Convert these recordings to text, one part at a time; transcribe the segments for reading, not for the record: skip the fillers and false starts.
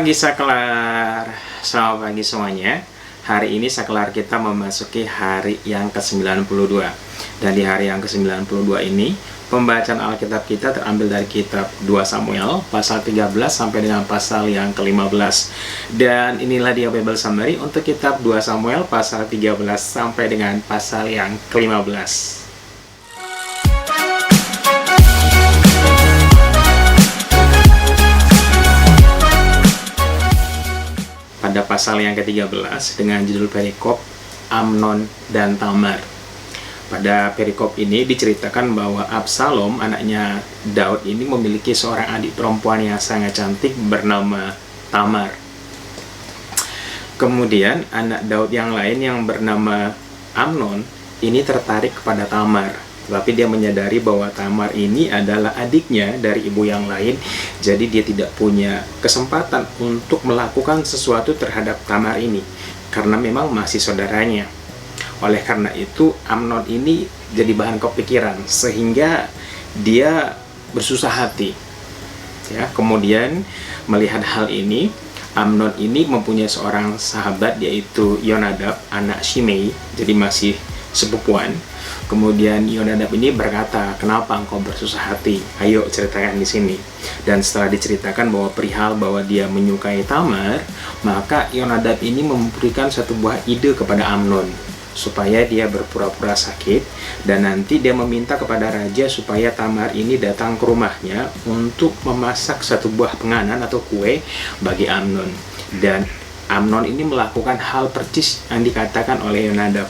pagi Saklar, selamat pagi semuanya. Hari ini Saklar kita memasuki hari yang ke-92. Dan di hari yang ke-92 ini, pembacaan Alkitab kita terambil dari kitab 2 Samuel, pasal 13 sampai dengan pasal yang ke-15. Dan inilah dia Bible Summary untuk kitab 2 Samuel, pasal 13 sampai dengan pasal yang ke-15. Pada pasal yang ke-13 dengan judul perikop Amnon dan Tamar. Pada perikop ini diceritakan bahwa Absalom, anaknya Daud ini memiliki seorang adik perempuan yang sangat cantik bernama Tamar. Kemudian anak Daud yang lain yang bernama Amnon ini tertarik kepada Tamar. Tapi dia menyadari bahwa Tamar ini adalah adiknya dari ibu yang lain, jadi dia tidak punya kesempatan untuk melakukan sesuatu terhadap Tamar ini, karena memang masih saudaranya. Oleh karena itu, Amnon ini jadi bahan kepikiran, sehingga dia bersusah hati. Ya, kemudian melihat hal ini, Amnon ini mempunyai seorang sahabat yaitu Yonadab, anak Shimei, jadi masih sepupuan. Kemudian Yonadab ini berkata, "Kenapa engkau bersusah hati? Ayo ceritakan di sini." Dan setelah diceritakan bahwa perihal bahwa dia menyukai Tamar, maka Yonadab ini memberikan satu buah ide kepada Amnon supaya dia berpura-pura sakit, dan nanti dia meminta kepada raja supaya Tamar ini datang ke rumahnya untuk memasak satu buah penganan atau kue bagi Amnon. Dan Amnon ini melakukan hal percis yang dikatakan oleh Yonadab.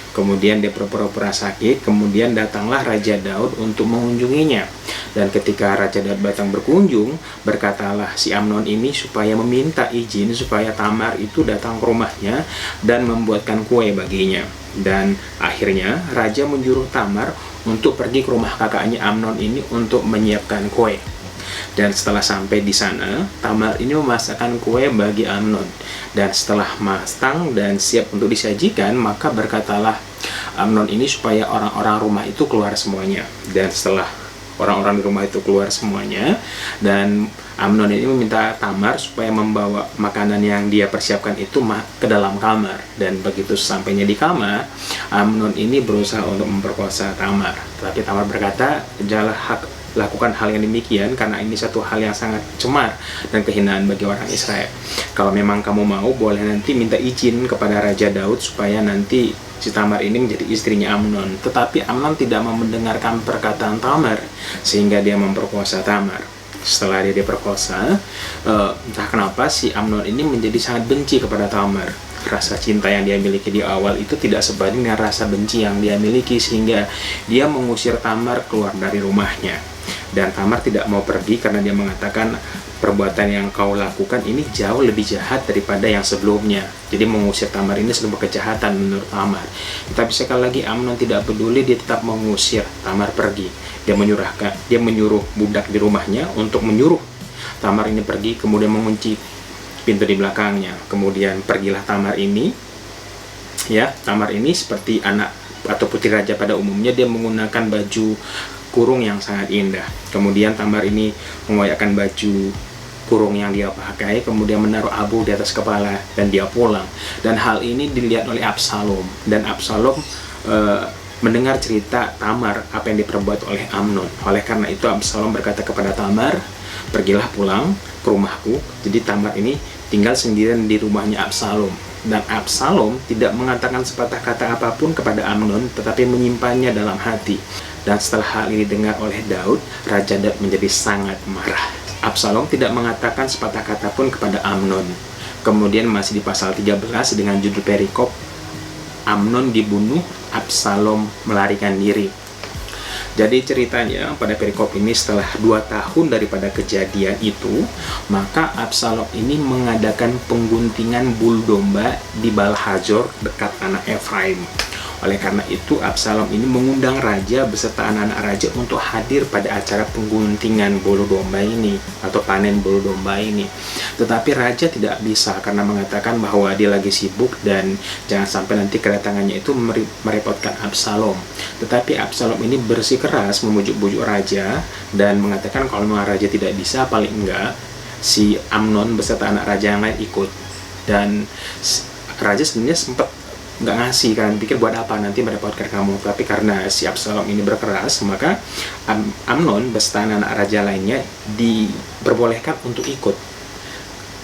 Kemudian dia berpura-pura sakit, kemudian datanglah Raja Daud untuk mengunjunginya. Dan ketika Raja Daud datang berkunjung, berkatalah si Amnon ini supaya meminta izin supaya Tamar itu datang ke rumahnya dan membuatkan kue baginya. Dan akhirnya Raja menyuruh Tamar untuk pergi ke rumah kakaknya Amnon ini untuk menyiapkan kue. Dan setelah sampai di sana, Tamar ini memasakkan kue bagi Amnon. Dan setelah matang dan siap untuk disajikan, maka berkatalah Amnon ini supaya orang-orang rumah itu keluar semuanya. Dan setelah orang-orang di rumah itu keluar semuanya, dan Amnon ini meminta Tamar supaya membawa makanan yang dia persiapkan itu ke dalam kamar. Dan begitu sampainya di kamar, Amnon ini berusaha untuk memperkosa Tamar. Tetapi Tamar berkata, "Janganlah lakukan hal yang demikian, karena ini satu hal yang sangat cemar dan kehinaan bagi orang Israel. Kalau memang kamu mau, boleh nanti minta izin kepada Raja Daud supaya nanti si Tamar ini menjadi istrinya Amnon." Tetapi Amnon tidak mau mendengarkan perkataan Tamar, sehingga dia memperkosa Tamar. Setelah dia diperkosa, entah kenapa si Amnon ini menjadi sangat benci kepada Tamar. Rasa cinta yang dia miliki di awal itu tidak sebanding dengan rasa benci yang dia miliki, sehingga dia mengusir Tamar keluar dari rumahnya. Dan Tamar tidak mau pergi karena dia mengatakan, "Perbuatan yang kau lakukan ini jauh lebih jahat daripada yang sebelumnya." Jadi mengusir Tamar ini sebuah kejahatan menurut Tamar. Tapi sekali lagi Amnon tidak peduli, dia tetap mengusir Tamar pergi. Dia menyuruh budak di rumahnya untuk menyuruh Tamar ini pergi, kemudian mengunci pintu di belakangnya. Kemudian pergilah Tamar ini. Ya, Tamar ini seperti anak atau putri raja pada umumnya, dia menggunakan baju kurung yang sangat indah. Kemudian Tamar ini mengoyakkan baju kurung yang dia pakai, kemudian menaruh abu di atas kepala, dan dia pulang. Dan hal ini dilihat oleh Absalom, dan Absalom mendengar cerita Tamar, apa yang diperbuat oleh Amnon. Oleh karena itu Absalom berkata kepada Tamar, "Pergilah pulang ke rumahku." Jadi Tamar ini tinggal sendirian di rumahnya Absalom. Dan Absalom tidak mengatakan sepatah kata apapun kepada Amnon, tetapi menyimpannya dalam hati. Dan setelah hal ini dengar oleh Daud, Raja Daud menjadi sangat marah. Absalom tidak mengatakan sepatah kata pun kepada Amnon. Kemudian masih di pasal 13 dengan judul perikop Amnon dibunuh, Absalom melarikan diri. Jadi ceritanya pada perikop ini, setelah 2 tahun daripada kejadian itu, maka Absalom ini mengadakan pengguntingan bulu domba di Baal-Hazor dekat tanah Efraim. Oleh karena itu, Absalom ini mengundang raja beserta anak-anak raja untuk hadir pada acara pengguntingan bulu domba ini atau panen bulu domba ini. Tetapi raja tidak bisa karena mengatakan bahwa dia lagi sibuk dan jangan sampai nanti kedatangannya itu merepotkan Absalom. Tetapi Absalom ini bersikeras memujuk-bujuk raja dan mengatakan kalau memang raja tidak bisa, paling enggak si Amnon beserta anak raja yang lain ikut. Dan raja sebenarnya sempat nggak ngasih, kan pikir buat apa nanti merepotkan kamu, tapi karena si Absalom ini berkeras, maka Amnon beserta anak raja lainnya diperbolehkan untuk ikut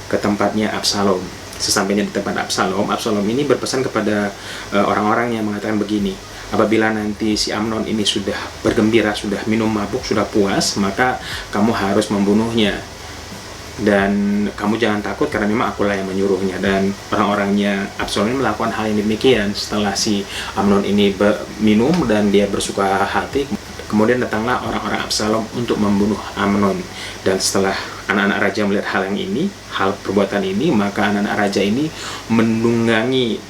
ke tempatnya Absalom. Sesampainya di tempat Absalom, Absalom ini berpesan kepada orang-orang yang mengatakan begini, apabila nanti si Amnon ini sudah bergembira, sudah minum mabuk, sudah puas, maka kamu harus membunuhnya. Dan kamu jangan takut karena memang akulah yang menyuruhnya. Dan orang-orangnya Absalom ini melakukan hal yang demikian. Setelah si Amnon ini minum dan dia bersuka hati, kemudian datanglah orang-orang Absalom untuk membunuh Amnon. Dan setelah anak-anak raja melihat hal perbuatan ini, maka anak-anak raja ini menunggangi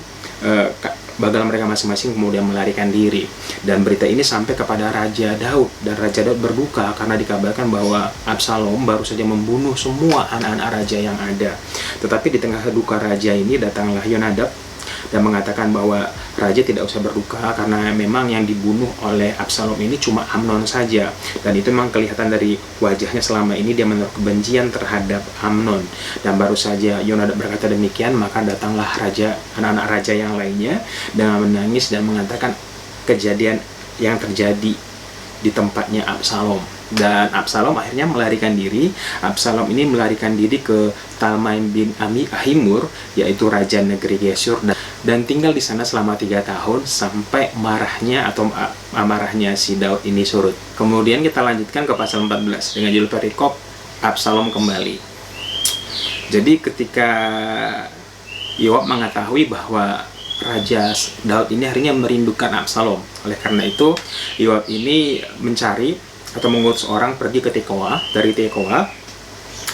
bagal mereka masing-masing, kemudian melarikan diri. Dan berita ini sampai kepada Raja Daud, dan Raja Daud berduka karena dikabarkan bahwa Absalom baru saja membunuh semua anak-anak raja yang ada. Tetapi di tengah duka raja ini datanglah Yonadab dan mengatakan bahwa raja tidak usah berduka karena memang yang dibunuh oleh Absalom ini cuma Amnon saja. Dan itu memang kelihatan dari wajahnya selama ini dia menaruh kebencian terhadap Amnon. Dan baru saja Yonadab berkata demikian, maka datanglah anak-anak raja yang lainnya dengan menangis dan mengatakan kejadian yang terjadi di tempatnya Absalom. Dan Absalom akhirnya melarikan diri. Absalom ini melarikan diri ke Talmaim bin Ahimur, yaitu raja negeri Geshur, dan tinggal di sana selama 3 tahun sampai marahnya si Daud ini surut. Kemudian kita lanjutkan ke pasal 14 dengan judul perikop Absalom kembali. Jadi ketika Yoab mengetahui bahwa Raja Daud ini akhirnya merindukan Absalom, oleh karena itu Yoab ini mencari atau mengutus orang pergi ke Tekoa. Dari Tekoa,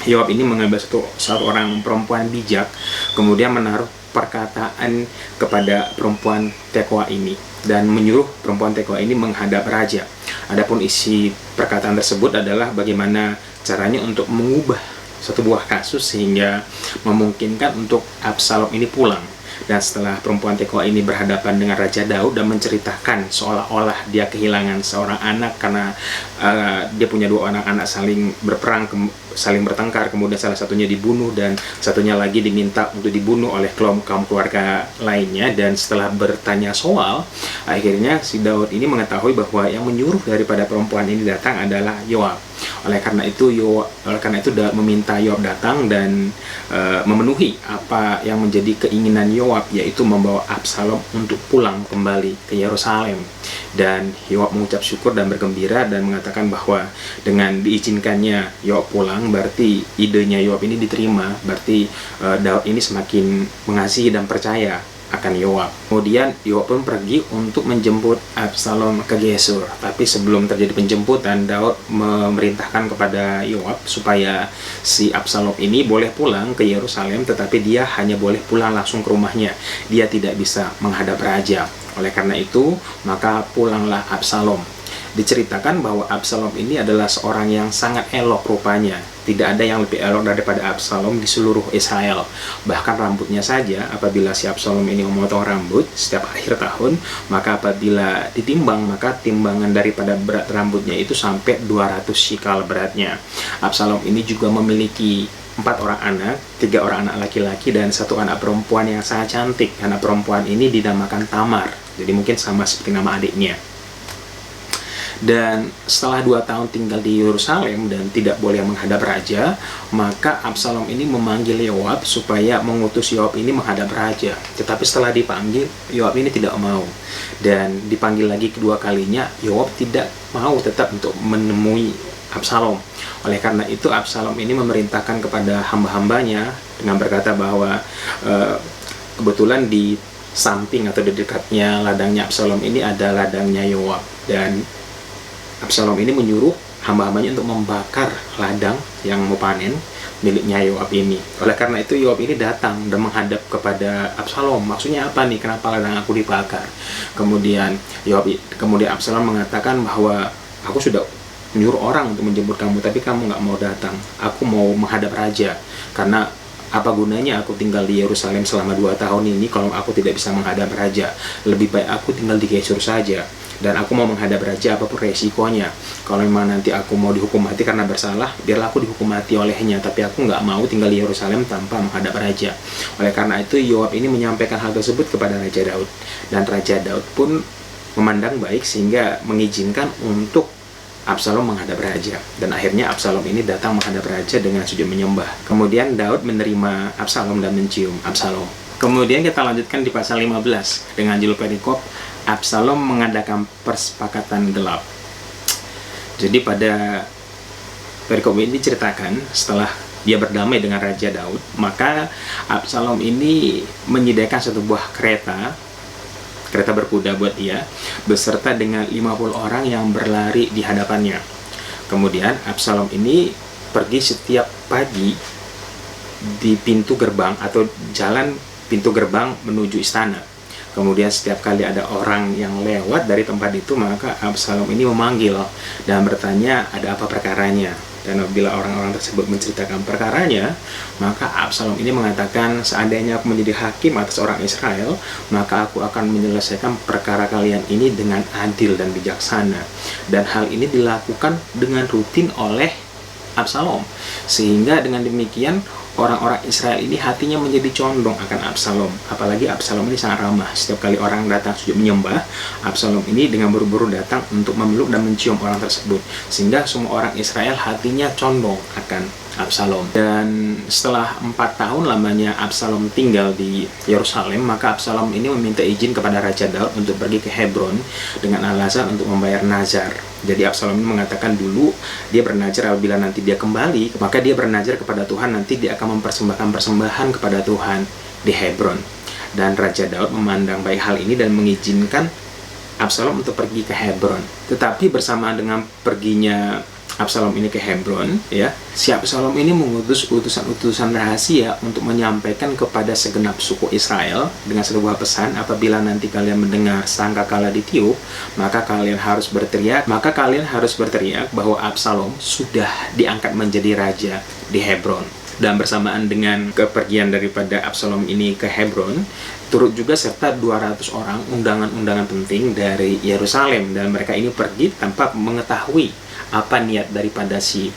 Yoab ini mengambil satu orang perempuan bijak, kemudian menaruh perkataan kepada perempuan Tekoa ini dan menyuruh perempuan Tekoa ini menghadap raja. Adapun isi perkataan tersebut adalah bagaimana caranya untuk mengubah satu buah kasus sehingga memungkinkan untuk Absalom ini pulang. Dan setelah perempuan Tekoa ini berhadapan dengan Raja Daud dan menceritakan seolah-olah dia kehilangan seorang anak karena dia punya 2 anak saling berperang, saling bertengkar, kemudian salah satunya dibunuh dan satunya lagi diminta untuk dibunuh oleh kaum keluarga lainnya. Dan setelah bertanya soal, akhirnya si Daud ini mengetahui bahwa yang menyuruh daripada perempuan ini datang adalah Yoab. Oleh karena itu Daud meminta Yoab datang dan memenuhi apa yang menjadi keinginan Yoab, yaitu membawa Absalom untuk pulang kembali ke Yerusalem. Dan Yoab mengucap syukur dan bergembira dan mengatakan bahwa dengan diizinkannya Yoab pulang, berarti idenya Yoab ini diterima, berarti Daud ini semakin mengasihi dan percaya akan Yoab. Kemudian Yoab pun pergi untuk menjemput Absalom ke Geshur. Tapi sebelum terjadi penjemputan, Daud memerintahkan kepada Yoab supaya si Absalom ini boleh pulang ke Yerusalem, tetapi dia hanya boleh pulang langsung ke rumahnya. Dia tidak bisa menghadap raja. Oleh karena itu, maka pulanglah Absalom. Diceritakan bahwa Absalom ini adalah seorang yang sangat elok rupanya. Tidak ada yang lebih elok daripada Absalom di seluruh Israel. Bahkan rambutnya saja, apabila si Absalom ini memotong rambut setiap akhir tahun, maka apabila ditimbang, maka timbangan daripada berat rambutnya itu sampai 200 shikal beratnya. Absalom ini juga memiliki 4 orang anak, 3 orang anak laki-laki dan 1 anak perempuan yang sangat cantik. Anak perempuan ini dinamakan Tamar, jadi mungkin sama seperti nama adiknya. Dan setelah 2 tahun tinggal di Yerusalem dan tidak boleh menghadap raja, maka Absalom ini memanggil Yoab supaya mengutus Yoab ini menghadap raja. Tetapi setelah dipanggil, Yoab ini tidak mau. Dan dipanggil lagi kedua kalinya, Yoab tidak mau tetap untuk menemui Absalom. Oleh karena itu Absalom ini memerintahkan kepada hamba-hambanya dengan berkata bahwa kebetulan di samping atau di dekatnya ladangnya Absalom ini ada ladangnya Yoab. Dan Absalom ini menyuruh hamba-hambanya untuk membakar ladang yang mau panen miliknya Yoab ini. Oleh karena itu Yoab ini datang dan menghadap kepada Absalom. Maksudnya apa nih? Kenapa ladang aku dibakar? Kemudian Absalom mengatakan bahwa aku sudah menyuruh orang untuk menjemput kamu, tapi kamu nggak mau datang. Aku mau menghadap raja karena Apa gunanya aku tinggal di Yerusalem selama 2 tahun ini kalau aku tidak bisa menghadap raja? Lebih baik aku tinggal di Geshur saja. Dan aku mau menghadap raja apapun resikonya. Kalau memang nanti aku mau dihukum mati karena bersalah, biarlah aku dihukum mati olehnya. Tapi aku nggak mau tinggal di Yerusalem tanpa menghadap raja. Oleh karena itu Yoab ini menyampaikan hal tersebut kepada Raja Daud. Dan Raja Daud pun memandang baik sehingga mengizinkan untuk Absalom menghadap raja. Dan akhirnya Absalom ini datang menghadap raja dengan sujud menyembah. Kemudian Daud menerima Absalom dan mencium Absalom. Kemudian kita lanjutkan di pasal 15 dengan judul perikop Absalom mengadakan persepakatan gelap. Jadi pada perikop ini diceritakan setelah dia berdamai dengan Raja Daud, maka Absalom ini menyediakan satu buah kereta berkuda buat dia, beserta dengan 50 orang yang berlari di hadapannya. Kemudian Absalom ini pergi setiap pagi di pintu gerbang atau jalan pintu gerbang menuju istana. Kemudian setiap kali ada orang yang lewat dari tempat itu, maka Absalom ini memanggil dan bertanya ada apa perkaranya. Dan apabila orang-orang tersebut menceritakan perkaranya, maka Absalom ini mengatakan, seandainya aku menjadi hakim atas orang Israel, maka aku akan menyelesaikan perkara kalian ini dengan adil dan bijaksana. Dan hal ini dilakukan dengan rutin oleh Absalom, sehingga dengan demikian orang-orang Israel ini hatinya menjadi condong akan Absalom. Apalagi Absalom ini sangat ramah. Setiap kali orang datang sujud menyembah, Absalom ini dengan buru-buru datang untuk memeluk dan mencium orang tersebut, sehingga semua orang Israel hatinya condong akan Absalom. Dan setelah 4 tahun lamanya Absalom tinggal di Yerusalem, maka Absalom ini meminta izin kepada Raja Daud untuk pergi ke Hebron dengan alasan untuk membayar nazar. Jadi Absalom ini mengatakan dulu dia bernazar apabila nanti dia kembali, maka dia bernazar kepada Tuhan, nanti dia akan mempersembahkan persembahan kepada Tuhan di Hebron. Dan Raja Daud memandang baik hal ini dan mengizinkan Absalom untuk pergi ke Hebron. Tetapi bersamaan dengan perginya Absalom ini ke Hebron, ya, si Absalom ini mengutus utusan-utusan rahasia untuk menyampaikan kepada segenap suku Israel dengan sebuah pesan, apabila nanti kalian mendengar sangkakala ditiup, maka kalian harus berteriak bahwa Absalom sudah diangkat menjadi raja di Hebron. Dan bersamaan dengan kepergian daripada Absalom ini ke Hebron, turut juga serta 200 orang undangan-undangan penting dari Yerusalem, dan mereka ini pergi tanpa mengetahui apa niat daripada si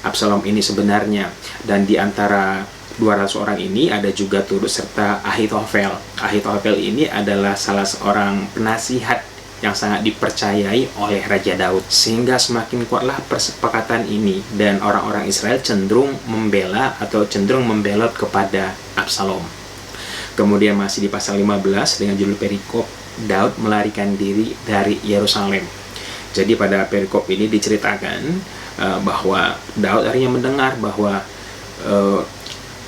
Absalom ini sebenarnya. Dan di antara 200 orang ini ada juga turut serta Ahitofel. Ahitofel ini adalah salah seorang penasihat yang sangat dipercayai oleh Raja Daud, sehingga semakin kuatlah persepakatan ini dan orang-orang Israel cenderung membela atau cenderung membelot kepada Absalom. Kemudian masih di pasal 15 dengan judul perikop Daud melarikan diri dari Yerusalem. Jadi pada perikop ini diceritakan bahwa Daud akhirnya mendengar bahwa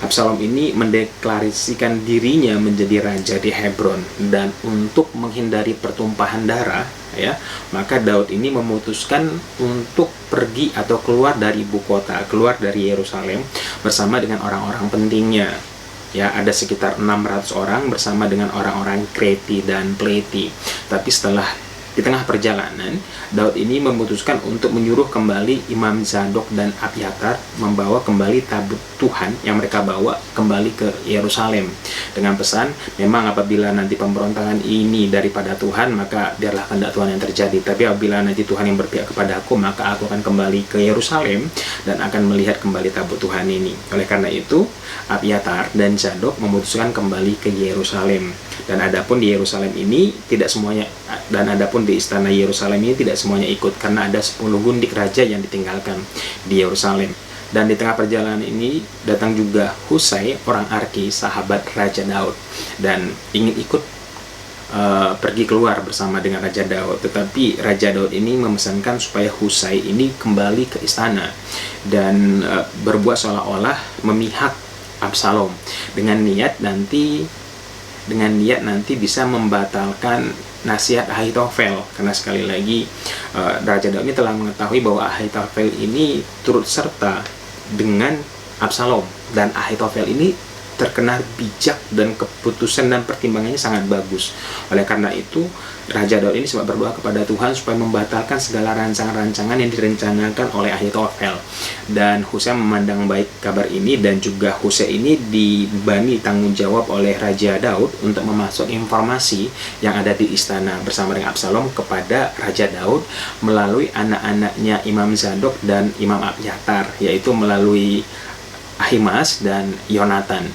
Absalom ini mendeklarasikan dirinya menjadi raja di Hebron, dan untuk menghindari pertumpahan darah, ya, maka Daud ini memutuskan untuk pergi atau keluar dari ibu kota, keluar dari Yerusalem bersama dengan orang-orang pentingnya. Ya, ada sekitar 600 orang bersama dengan orang-orang Kreti dan Pleti. Tapi setelah di tengah perjalanan, Daud ini memutuskan untuk menyuruh kembali Imam Zadok dan Abiatar membawa kembali tabut Tuhan yang mereka bawa kembali ke Yerusalem, dengan pesan, memang apabila nanti pemberontakan ini daripada Tuhan, maka biarlah kehendak Tuhan yang terjadi. Tapi apabila nanti Tuhan yang berpihak kepada aku, maka aku akan kembali ke Yerusalem dan akan melihat kembali tabut Tuhan ini. Oleh karena itu, Abiatar dan Zadok memutuskan kembali ke Yerusalem. Dan adapun di Yerusalem ini tidak semuanya, dan adapun di istana Yerusalem ini tidak semuanya ikut, karena ada 10 gundik raja yang ditinggalkan di Yerusalem. Dan di tengah perjalanan ini datang juga Husai, orang Arki, sahabat Raja Daud, dan ingin ikut pergi keluar bersama dengan Raja Daud. Tetapi Raja Daud ini memesankan supaya Husai ini kembali ke istana dan berbuat seolah-olah memihak Absalom dengan niat nanti bisa membatalkan nasihat Ahitofel, karena sekali lagi Raja Daud ini telah mengetahui bahwa Ahitofel ini turut serta dengan Absalom, dan Ahitofel ini terkenal bijak dan keputusan dan pertimbangannya sangat bagus. Oleh karena itu, Raja Daud ini sempat berdoa kepada Tuhan supaya membatalkan segala rancangan-rancangan yang direncanakan oleh Ahitofel. Dan Husai memandang baik kabar ini, dan juga Husai ini dibani tanggung jawab oleh Raja Daud untuk memasuk informasi yang ada di istana bersama dengan Absalom kepada Raja Daud melalui anak-anaknya Imam Zadok dan Imam Abiatar, yaitu melalui Ahimaaz dan Yonatan.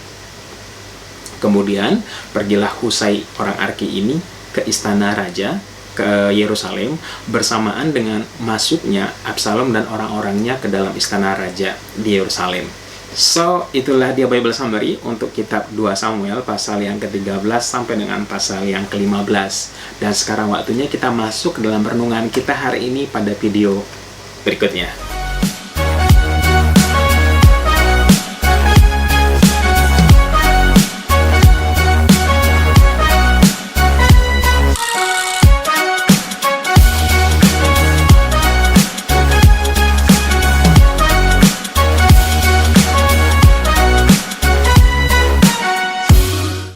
Kemudian pergilah Husai orang Arki ini ke istana raja, ke Yerusalem, bersamaan dengan masuknya Absalom dan orang-orangnya ke dalam istana raja di Yerusalem. So, itulah dia Bible Summary untuk kitab 2 Samuel pasal yang ke-13 sampai dengan pasal yang ke-15. Dan sekarang waktunya kita masuk ke dalam renungan kita hari ini pada video berikutnya.